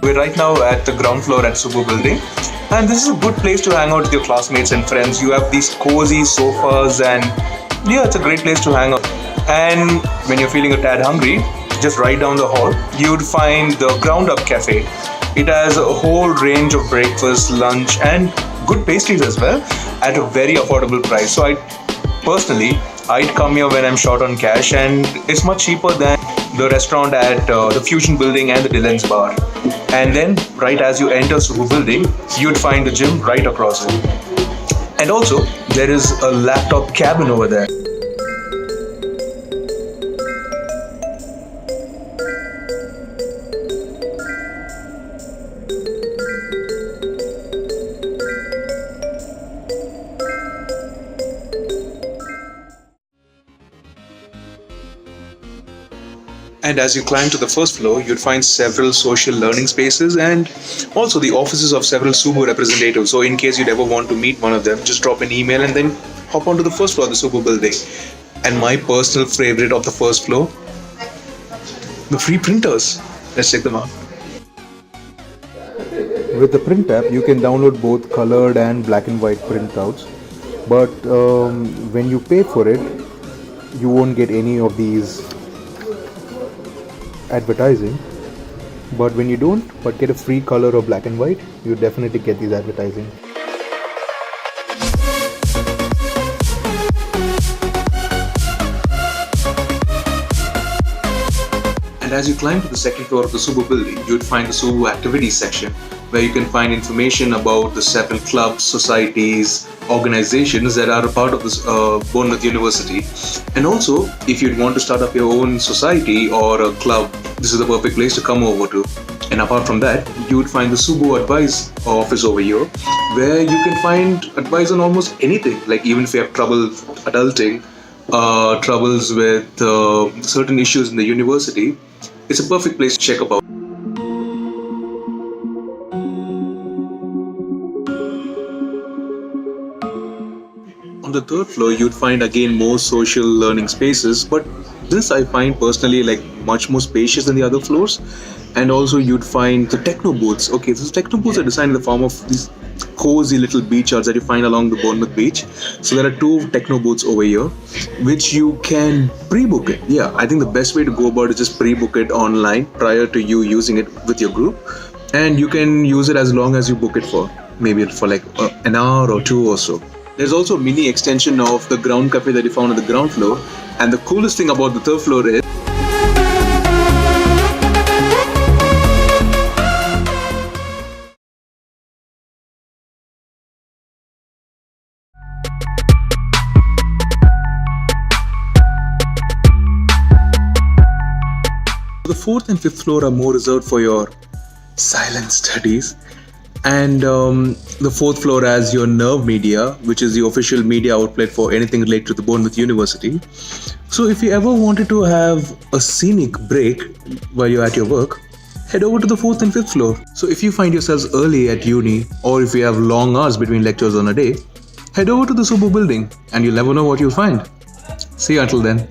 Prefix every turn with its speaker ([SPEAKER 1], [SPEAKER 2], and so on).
[SPEAKER 1] We're right now at the ground floor at SUBU Building, and this is a good place to hang out with your classmates and friends. You have these cozy sofas, and yeah, it's a great place to hang out. And when you're feeling a tad hungry, just right down the hall, you'd find the Ground Up Cafe. It has a whole range of breakfast, lunch, and good pastries as well at a very affordable price. So I'd come here when I'm short on cash, and it's much cheaper than the restaurant at the Fusion Building and the Dylan's Bar. And then, right as you enter SUBU Building, you'd find the gym right across it. And also, there is a laptop cabin over there. And as you climb to the first floor, you'd find several social learning spaces and also the offices of several SUBU representatives. So in case you'd ever want to meet one of them, just drop an email and then hop onto the first floor of the SUBU Building. And my personal favorite of the first floor, the free printers. Let's check them out.
[SPEAKER 2] With the print app, you can download both colored and black and white printouts. But when you pay for it, you won't get any of these advertising. But when you don't but get a free color or black and white, you definitely get these advertising.
[SPEAKER 1] And as you climb to the second floor of the SUBU Building, you'd find the SUBU Activities section, where you can find information about the several clubs, societies, organizations that are a part of this Bournemouth University. And also, if you'd want to start up your own society or a club, this is the perfect place to come over to. And apart from that, you would find the SUBU Advice office over here, where you can find advice on almost anything, like even if you have trouble adulting, troubles with certain issues in the university, it's a perfect place to check about. On the third floor, you'd find again more social learning spaces, but this I find personally like much more spacious than the other floors. And also you'd find the techno booths. Okay, so techno booths are designed in the form of these cozy little beach huts that you find along the Bournemouth beach. So there are 2 techno booths over here, which you can pre-book it. Yeah, I think the best way to go about it is just pre-book it online prior to you using it with your group. And you can use it as long as you book it for, maybe for like an hour or 2 or so. There's also a mini extension of the ground cafe that you found on the ground floor. And the coolest thing about the third floor is the 4th and 5th floor are more reserved for your silent studies. And the 4th floor has your Nerve Media, which is the official media outlet for anything related to the Bournemouth University. So if you ever wanted to have a scenic break while you're at your work, head over to the 4th and 5th floor. So if you find yourselves early at uni, or if you have long hours between lectures on a day, head over to the SUBU Building and you'll never know what you'll find. See you until then.